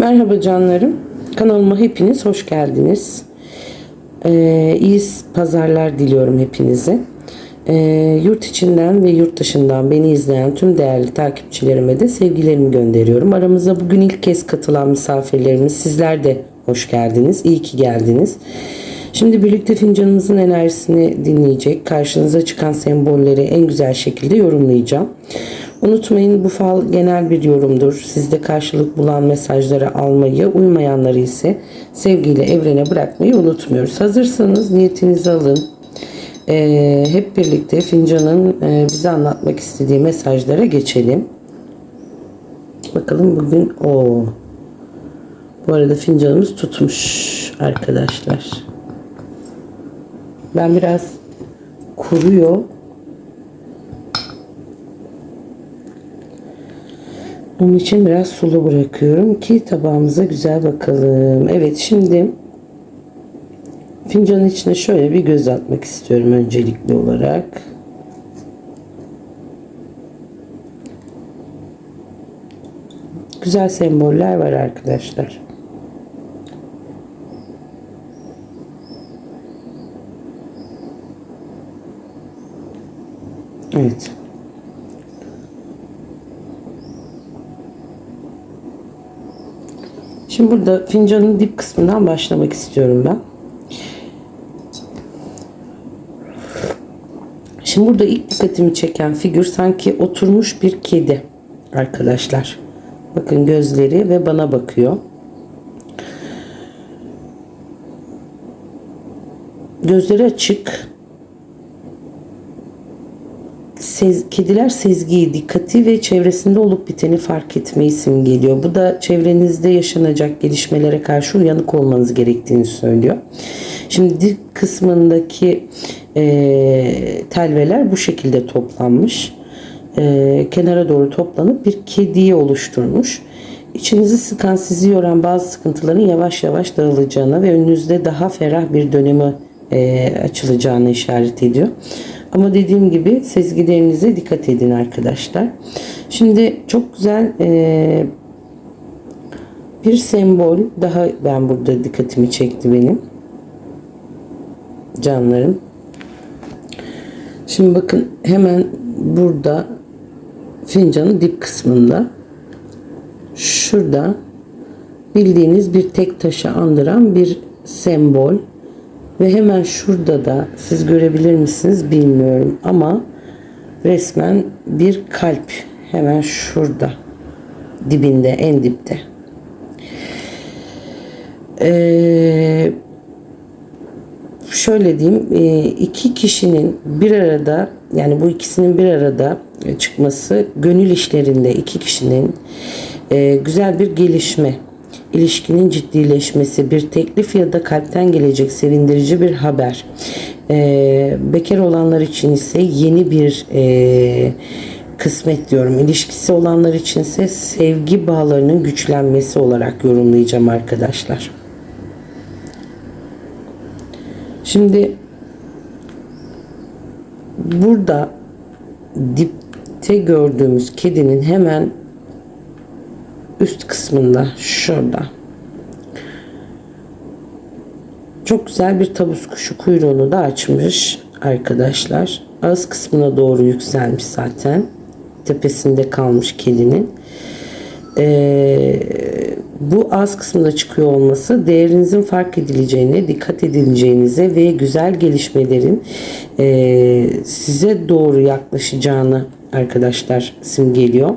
Merhaba canlarım. Kanalıma hepiniz hoş geldiniz. İyi pazarlar diliyorum hepinize. Yurt içinden ve yurt dışından beni izleyen tüm değerli takipçilerime de sevgilerimi gönderiyorum. Aramıza bugün ilk kez katılan misafirlerimiz, sizler de hoş geldiniz. İyi ki geldiniz. Şimdi birlikte fincanımızın enerjisini dinleyecek, karşınıza çıkan sembolleri en güzel şekilde yorumlayacağım. Unutmayın, bu fal genel bir yorumdur. Sizde karşılık bulan mesajları almayı, uymayanları ise sevgiyle evrene bırakmayı unutmuyoruz. Hazırsanız niyetinizi alın. Hep birlikte fincanın bize anlatmak istediği mesajlara geçelim. Bakalım bugün bu arada fincanımız tutmuş arkadaşlar. Ben biraz kuruyor. Onun için biraz sulu bırakıyorum ki tabağımıza güzel bakalım. Evet, şimdi fincanın içine şöyle bir göz atmak istiyorum öncelikli olarak. Güzel semboller var arkadaşlar. Evet. Şimdi burada fincanın dip kısmından başlamak istiyorum ben. Şimdi burada ilk dikkatimi çeken figür sanki oturmuş bir kedi arkadaşlar. Bakın gözleri ve bana bakıyor. Gözleri açık. Kediler sezgiyi, dikkati ve çevresinde olup biteni fark etmeyi simgeliyor. Bu da çevrenizde yaşanacak gelişmelere karşı uyanık olmanız gerektiğini söylüyor. Şimdi dip kısmındaki telveler bu şekilde toplanmış. Kenara doğru toplanıp bir kediyi oluşturmuş. İçinizi sıkan, sizi yoran bazı sıkıntıların yavaş yavaş dağılacağına ve önünüzde daha ferah bir dönemi açılacağını işaret ediyor. Ama dediğim gibi sezgilerinize dikkat edin arkadaşlar. Şimdi çok güzel bir sembol daha ben burada dikkatimi çekti benim. Canlarım. Şimdi bakın hemen burada fincanın dip kısmında şurada bildiğiniz bir tek taşı andıran bir sembol. Ve hemen şurada da siz görebilir misiniz bilmiyorum ama resmen bir kalp hemen şurada dibinde, en dipte. Şöyle diyeyim, iki kişinin bir arada, yani bu ikisinin bir arada çıkması gönül işlerinde iki kişinin güzel bir gelişme, ilişkinin ciddileşmesi, bir teklif ya da kalpten gelecek sevindirici bir haber. Bekar olanlar için ise yeni bir kısmet diyorum. İlişkisi olanlar için ise sevgi bağlarının güçlenmesi olarak yorumlayacağım arkadaşlar. Şimdi burada dipte gördüğümüz kedinin hemen üst kısmında şurada çok güzel bir tavus kuşu kuyruğunu da açmış arkadaşlar. Ağız kısmına doğru yükselmiş zaten. Tepesinde kalmış kedinin. Bu ağız kısmında çıkıyor olması değerinizin fark edileceğine, dikkat edileceğinize ve güzel gelişmelerin size doğru yaklaşacağını arkadaşlar simgeliyor.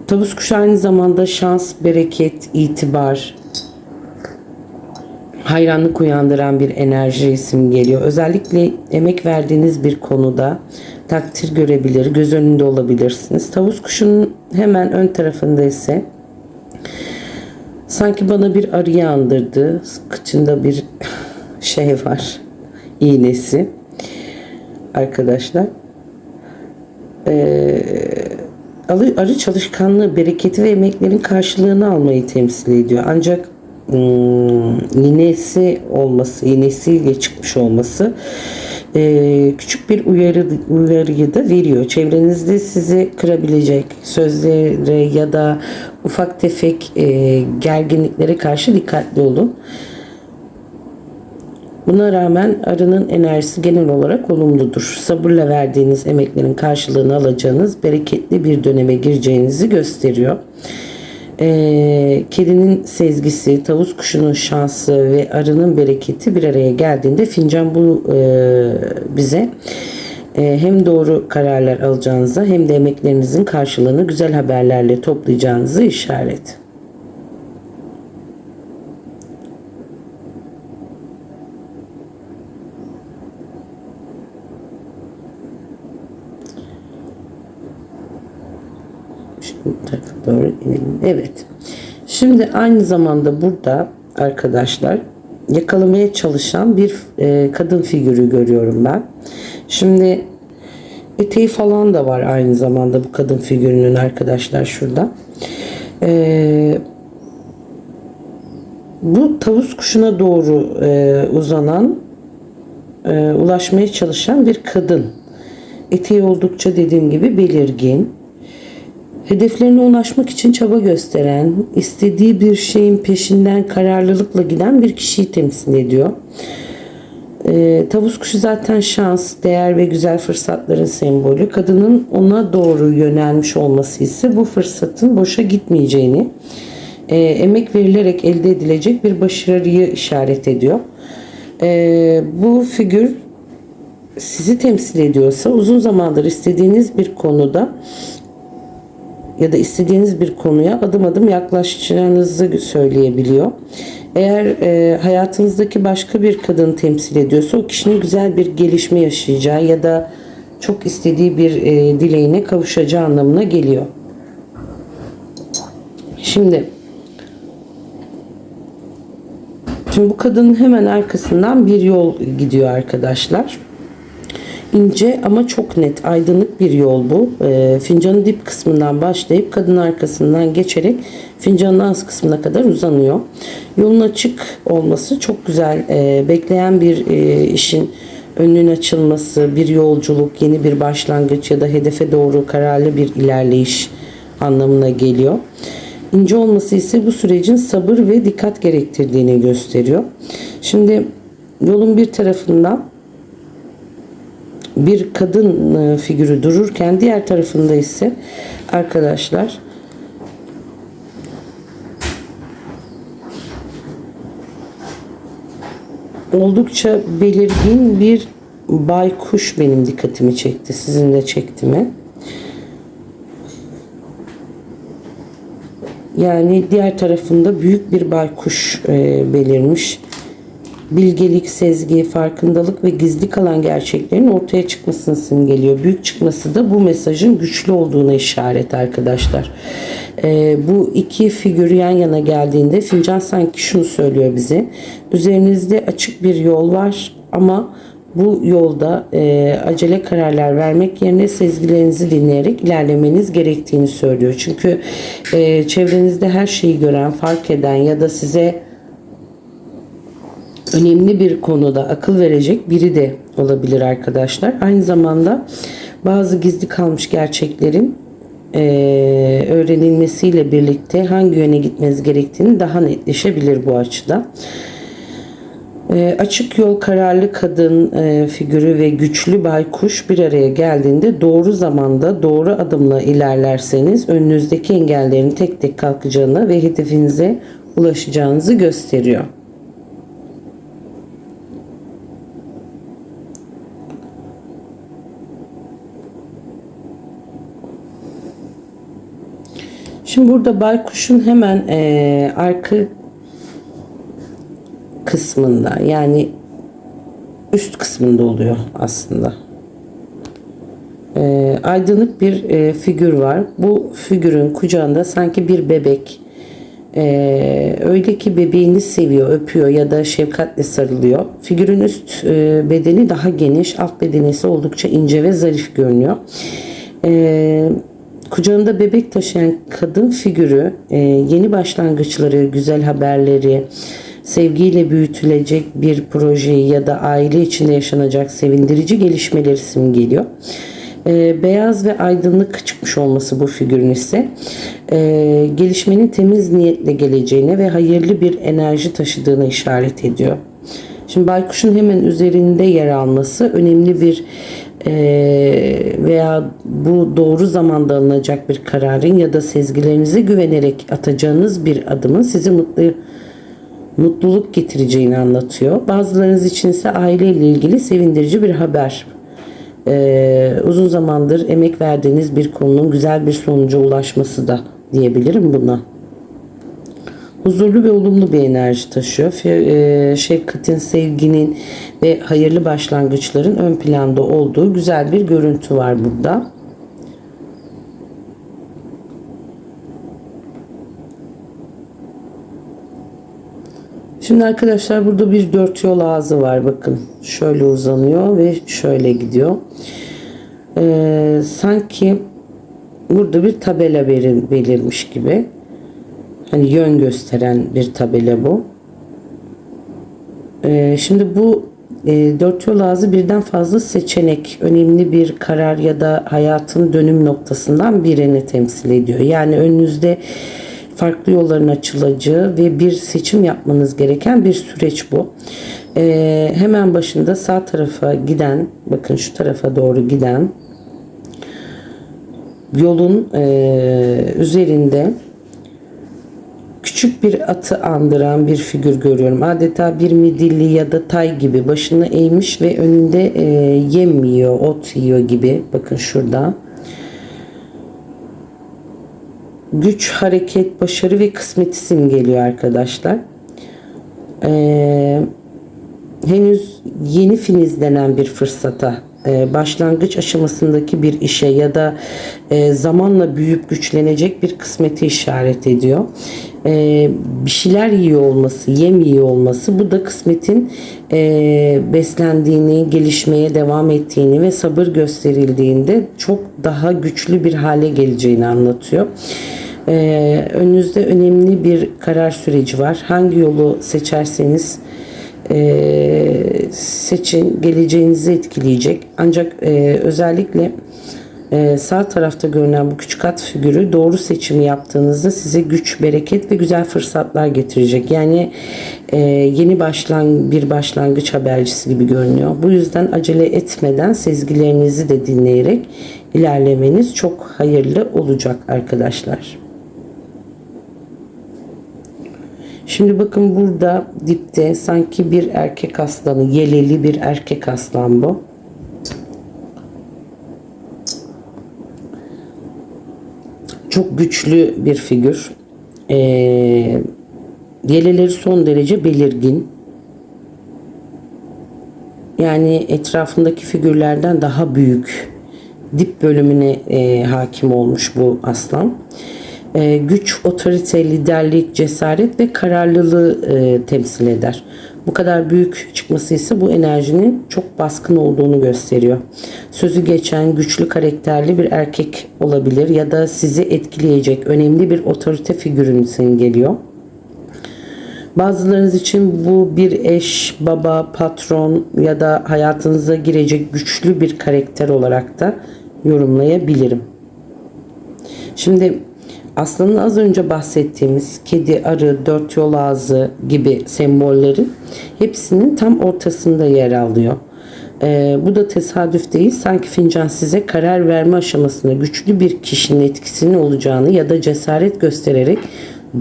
Tavus kuşu aynı zamanda şans, bereket, itibar, hayranlık uyandıran bir enerji simgeliyor. Özellikle emek verdiğiniz bir konuda takdir görebilir, göz önünde olabilirsiniz. Tavus kuşunun hemen ön tarafında ise sanki bana bir arıyı andırdı. Kıçında bir şey var, iğnesi arkadaşlar. Arı çalışkanlığı, bereketi ve emeklerin karşılığını almayı temsil ediyor. Ancak iğnesi olması, iğnesiyle çıkmış olması küçük bir uyarıyı da veriyor. Çevrenizde sizi kırabilecek sözlere ya da ufak tefek gerginliklere karşı dikkatli olun. Buna rağmen arının enerjisi genel olarak olumludur. Sabırla verdiğiniz emeklerin karşılığını alacağınız bereketli bir döneme gireceğinizi gösteriyor. Kedinin sezgisi, tavus kuşunun şansı ve arının bereketi bir araya geldiğinde fincan bu bize hem doğru kararlar alacağınıza hem de emeklerinizin karşılığını güzel haberlerle toplayacağınızı işaret. Doğru inelim. Evet. Şimdi aynı zamanda burada arkadaşlar yakalamaya çalışan bir kadın figürü görüyorum ben. Şimdi eteği falan da var aynı zamanda bu kadın figürünün arkadaşlar şurada. Bu tavus kuşuna doğru uzanan ulaşmaya çalışan bir kadın. Eteği oldukça dediğim gibi belirgin. Hedeflerine ulaşmak için çaba gösteren, istediği bir şeyin peşinden kararlılıkla giden bir kişiyi temsil ediyor. Tavus kuşu zaten şans, değer ve güzel fırsatların sembolü. Kadının ona doğru yönelmiş olması ise bu fırsatın boşa gitmeyeceğini, emek verilerek elde edilecek bir başarıyı işaret ediyor. Bu figür sizi temsil ediyorsa uzun zamandır istediğiniz bir konuda ya da istediğiniz bir konuya adım adım yaklaşacağınızı söyleyebiliyor. Eğer hayatınızdaki başka bir kadın temsil ediyorsa o kişinin güzel bir gelişme yaşayacağı ya da çok istediği bir dileğine kavuşacağı anlamına geliyor. Şimdi bu kadının hemen arkasından bir yol gidiyor arkadaşlar. İnce ama çok net, aydınlık bir yol bu. Fincanın dip kısmından başlayıp kadın arkasından geçerek fincanın ağız kısmına kadar uzanıyor. Yolun açık olması çok güzel. Bekleyen bir işin önünün açılması, bir yolculuk, yeni bir başlangıç ya da hedefe doğru kararlı bir ilerleyiş anlamına geliyor. İnce olması ise bu sürecin sabır ve dikkat gerektirdiğini gösteriyor. Şimdi yolun bir tarafından bir kadın figürü dururken diğer tarafında ise arkadaşlar oldukça belirgin bir baykuş benim dikkatimi çekti. Sizin de çekti mi? Yani diğer tarafında büyük bir baykuş belirmiş. Bilgelik, sezgi, farkındalık ve gizli kalan gerçeklerin ortaya çıkmasını simgeliyor. Büyük çıkması da bu mesajın güçlü olduğuna işaret arkadaşlar. Bu iki figür yan yana geldiğinde fincan sanki şunu söylüyor bize. Üzerinizde açık bir yol var ama bu yolda acele kararlar vermek yerine sezgilerinizi dinleyerek ilerlemeniz gerektiğini söylüyor. Çünkü çevrenizde her şeyi gören, fark eden ya da size önemli bir konuda akıl verecek biri de olabilir arkadaşlar. Aynı zamanda bazı gizli kalmış gerçeklerin öğrenilmesiyle birlikte hangi yöne gitmeniz gerektiğini daha netleşebilir bu açıda. Açık yol, kararlı kadın figürü ve güçlü baykuş bir araya geldiğinde doğru zamanda doğru adımla ilerlerseniz önünüzdeki engellerin tek tek kalkacağını ve hedefinize ulaşacağınızı gösteriyor. Şimdi burada baykuşun hemen arka kısmında, yani üst kısmında oluyor aslında. Aydınlık bir figür var. Bu figürün kucağında sanki bir bebek. Öyle ki bebeğini seviyor, öpüyor ya da şefkatle sarılıyor. Figürün üst bedeni daha geniş, alt bedeni ise oldukça ince ve zarif görünüyor. Kucağında bebek taşıyan kadın figürü yeni başlangıçları, güzel haberleri, sevgiyle büyütülecek bir projeyi ya da aile içinde yaşanacak sevindirici gelişmeleri simgeliyor. Beyaz ve aydınlık çıkmış olması bu figürün ise gelişmenin temiz niyetle geleceğine ve hayırlı bir enerji taşıdığına işaret ediyor. Şimdi baykuşun hemen üzerinde yer alması önemli bir veya bu doğru zamanda alınacak bir kararın ya da sezgilerinize güvenerek atacağınız bir adımın sizi mutluluk getireceğini anlatıyor. Bazılarınız için ise aileyle ilgili sevindirici bir haber. Uzun zamandır emek verdiğiniz bir konunun güzel bir sonuca ulaşması da diyebilirim buna. Huzurlu ve olumlu bir enerji taşıyor. Şefkatin, sevginin ve hayırlı başlangıçların ön planda olduğu güzel bir görüntü var burada. Şimdi arkadaşlar burada bir dört yol ağzı var. Bakın şöyle uzanıyor ve şöyle gidiyor. Sanki burada bir tabela belirmiş gibi. Hani yön gösteren bir tabela bu. Şimdi bu dört yol ağzı birden fazla seçenek, önemli bir karar ya da hayatın dönüm noktasından birini temsil ediyor. Yani önünüzde farklı yolların açılacağı ve bir seçim yapmanız gereken bir süreç bu. Hemen başında sağ tarafa giden, bakın şu tarafa doğru giden yolun üzerinde küçük bir atı andıran bir figür görüyorum. Adeta bir midilli ya da tay gibi başını eğmiş ve önünde yem yiyor, ot yiyor gibi. Bakın şurada. Güç, hareket, başarı ve kısmeti simgeliyor arkadaşlar. Henüz yeni filizlenen bir fırsata, başlangıç aşamasındaki bir işe ya da zamanla büyüyüp güçlenecek bir kısmeti işaret ediyor. Bir şeyler yiyor olması, yem yiyor olması, bu da kısmetin beslendiğini, gelişmeye devam ettiğini ve sabır gösterildiğinde çok daha güçlü bir hale geleceğini anlatıyor. Önünüzde önemli bir karar süreci var. Hangi yolu seçerseniz seçin, geleceğinizi etkileyecek. Ancak özellikle sağ tarafta görünen bu küçük at figürü doğru seçimi yaptığınızda size güç, bereket ve güzel fırsatlar getirecek. Yani yeni bir başlangıç habercisi gibi görünüyor. Bu yüzden acele etmeden sezgilerinizi de dinleyerek ilerlemeniz çok hayırlı olacak arkadaşlar. Şimdi bakın burada dipte sanki bir erkek aslanı, yeleli bir erkek aslan bu. Çok güçlü bir figür. Yeleleri son derece belirgin. Yani etrafındaki figürlerden daha büyük. Dip bölümüne hakim olmuş bu aslan. Güç, otorite, liderlik, cesaret ve kararlılığı temsil eder. Bu kadar büyük çıkması ise bu enerjinin çok baskın olduğunu gösteriyor. Sözü geçen, güçlü karakterli bir erkek olabilir ya da sizi etkileyecek önemli bir otorite figürünü simgeliyor. Bazılarınız için bu bir eş, baba, patron ya da hayatınıza girecek güçlü bir karakter olarak da yorumlayabilirim. Şimdi aslanın az önce bahsettiğimiz kedi, arı, dört yol ağzı gibi sembollerin hepsinin tam ortasında yer alıyor. Bu da tesadüf değil. Sanki fincan size karar verme aşamasında güçlü bir kişinin etkisinin olacağını ya da cesaret göstererek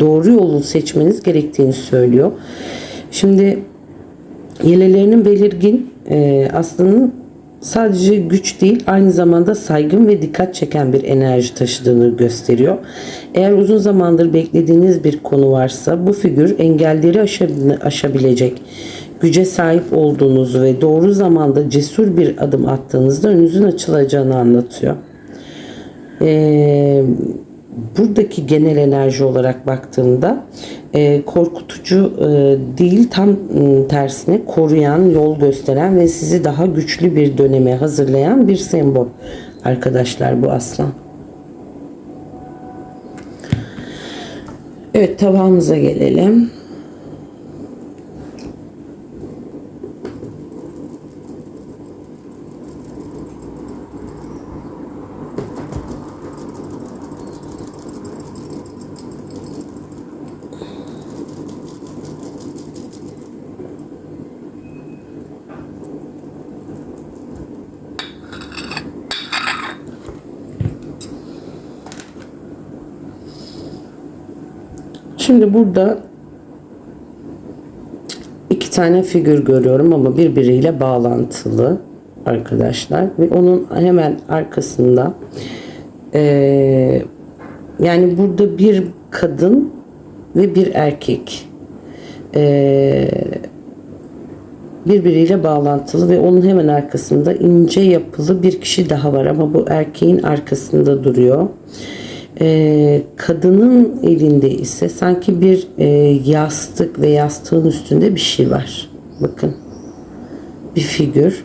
doğru yolu seçmeniz gerektiğini söylüyor. Şimdi yelelerinin belirgin, aslanın sadece güç değil, aynı zamanda saygın ve dikkat çeken bir enerji taşıdığını gösteriyor. Eğer uzun zamandır beklediğiniz bir konu varsa bu figür engelleri aşabilecek güce sahip olduğunuzu ve doğru zamanda cesur bir adım attığınızda önünüzün açılacağını anlatıyor. Buradaki genel enerji olarak baktığımda korkutucu değil, tam tersine koruyan, yol gösteren ve sizi daha güçlü bir döneme hazırlayan bir sembol arkadaşlar bu aslan. Evet, tabağımıza gelelim. Şimdi burada iki tane figür görüyorum ama birbiriyle bağlantılı arkadaşlar. Ve onun hemen arkasında yani burada bir kadın ve bir erkek birbiriyle bağlantılı ve onun hemen arkasında ince yapılı bir kişi daha var ama bu erkeğin arkasında duruyor. Kadının elinde ise sanki bir yastık ve yastığın üstünde bir şey var. Bakın, bir figür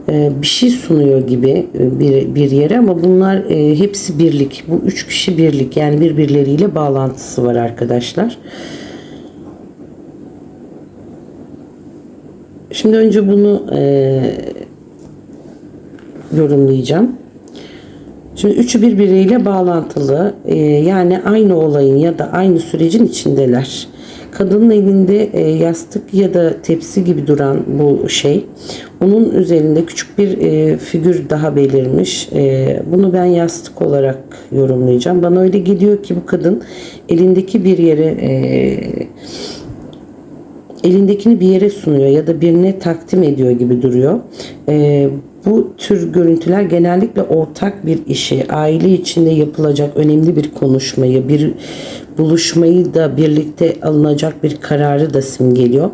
bir şey sunuyor gibi bir yere ama bunlar hepsi birlik. Bu üç kişi birlik, yani birbirleriyle bağlantısı var arkadaşlar. Şimdi önce bunu yorumlayacağım. Şimdi üçü birbiriyle bağlantılı, yani aynı olayın ya da aynı sürecin içindeler. Kadının elinde yastık ya da tepsi gibi duran bu şey. Onun üzerinde küçük bir figür daha belirmiş. Bunu ben yastık olarak yorumlayacağım. Bana öyle geliyor ki bu kadın elindeki bir yere elindekini bir yere sunuyor ya da birine takdim ediyor gibi duruyor. Bu tür görüntüler genellikle ortak bir işi, aile içinde yapılacak önemli bir konuşmayı, bir buluşmayı da birlikte alınacak bir kararı da simgeliyor.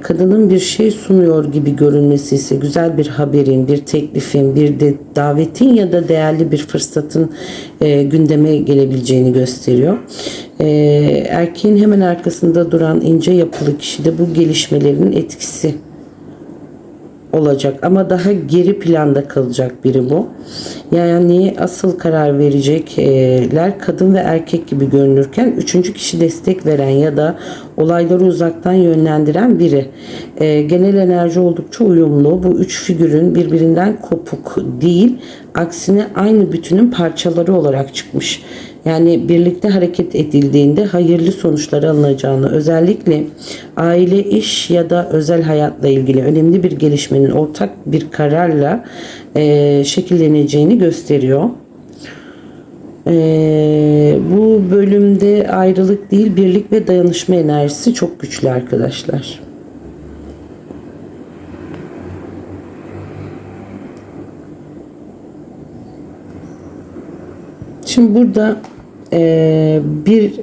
Kadının bir şey sunuyor gibi görünmesi ise güzel bir haberin, bir teklifin, bir de davetin ya da değerli bir fırsatın gündeme gelebileceğini gösteriyor. Erkeğin hemen arkasında duran ince yapılı kişi de bu gelişmelerin etkisi olacak ama daha geri planda kalacak biri bu. Yani asıl karar verecekler kadın ve erkek gibi görünürken üçüncü kişi destek veren ya da olayları uzaktan yönlendiren biri. Genel enerji oldukça uyumlu. Bu üç figürün birbirinden kopuk değil, aksine aynı bütünün parçaları olarak çıkmış. Yani birlikte hareket edildiğinde hayırlı sonuçlar alınacağını, özellikle aile, iş ya da özel hayatla ilgili önemli bir gelişmenin ortak bir kararla şekilleneceğini gösteriyor. Bu bölümde ayrılık değil, birlik ve dayanışma enerjisi çok güçlü arkadaşlar. Şimdi burada bir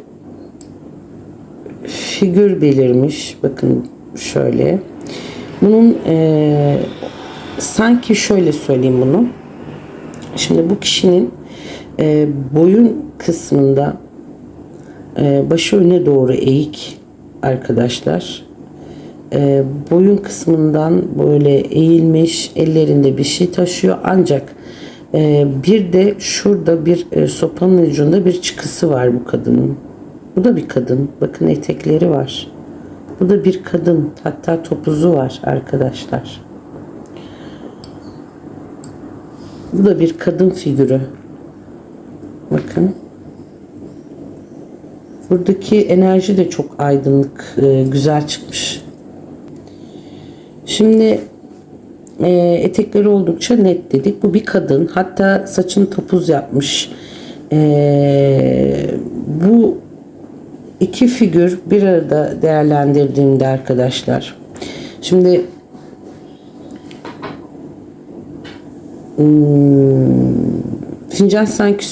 figür belirmiş. Bakın şöyle. Bunun sanki şöyle söyleyeyim bunu. Şimdi bu kişinin boyun kısmında başı öne doğru eğik arkadaşlar. Boyun kısmından böyle eğilmiş, ellerinde bir şey taşıyor ancak bir de şurada bir sopanın ucunda bir çıkısı var bu kadının. Bu da bir kadın. Bakın etekleri var. Bu da bir kadın. Hatta topuzu var arkadaşlar. Bu da bir kadın figürü. Bakın. Buradaki enerji de çok aydınlık, güzel çıkmış. Şimdi etekleri oldukça net dedik. Bu bir kadın. Hatta saçını topuz yapmış. Bu iki figür bir arada değerlendirdiğimde arkadaşlar. Şimdi fincan sanki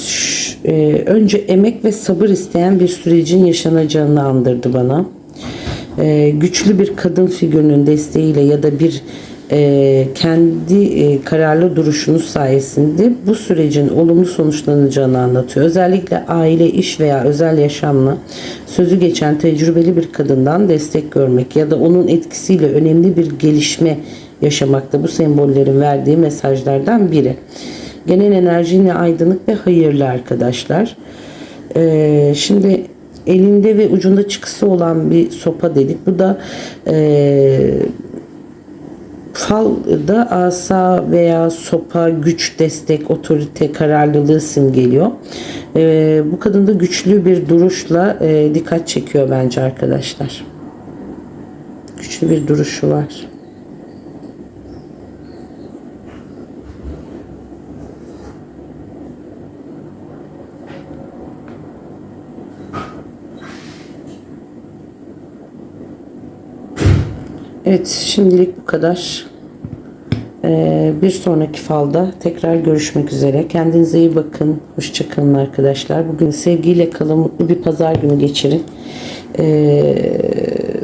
önce emek ve sabır isteyen bir sürecin yaşanacağını andırdı bana. Güçlü bir kadın figürünün desteğiyle ya da bir kendi kararlı duruşunuz sayesinde bu sürecin olumlu sonuçlanacağını anlatıyor. Özellikle aile, iş veya özel yaşamla sözü geçen tecrübeli bir kadından destek görmek ya da onun etkisiyle önemli bir gelişme yaşamakta bu sembollerin verdiği mesajlardan biri. Genel enerji yine aydınlık ve hayırlı arkadaşlar. Şimdi elinde ve ucunda çıkısı olan bir sopa dedik. Bu da falda asa veya sopa güç, destek, otorite, kararlılığı simgeliyor. Bu kadın da güçlü bir duruşla dikkat çekiyor bence arkadaşlar. Güçlü bir duruşu var. Evet, şimdilik bu kadar. Bir sonraki falda tekrar görüşmek üzere. Kendinize iyi bakın. Hoşça kalın arkadaşlar. Bugün sevgiyle kalın. Mutlu bir pazar günü geçirin.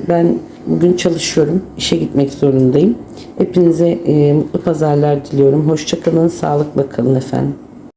Ben bugün çalışıyorum. İşe gitmek zorundayım. Hepinize mutlu pazarlar diliyorum. Hoşça kalın. Sağlıkla kalın efendim.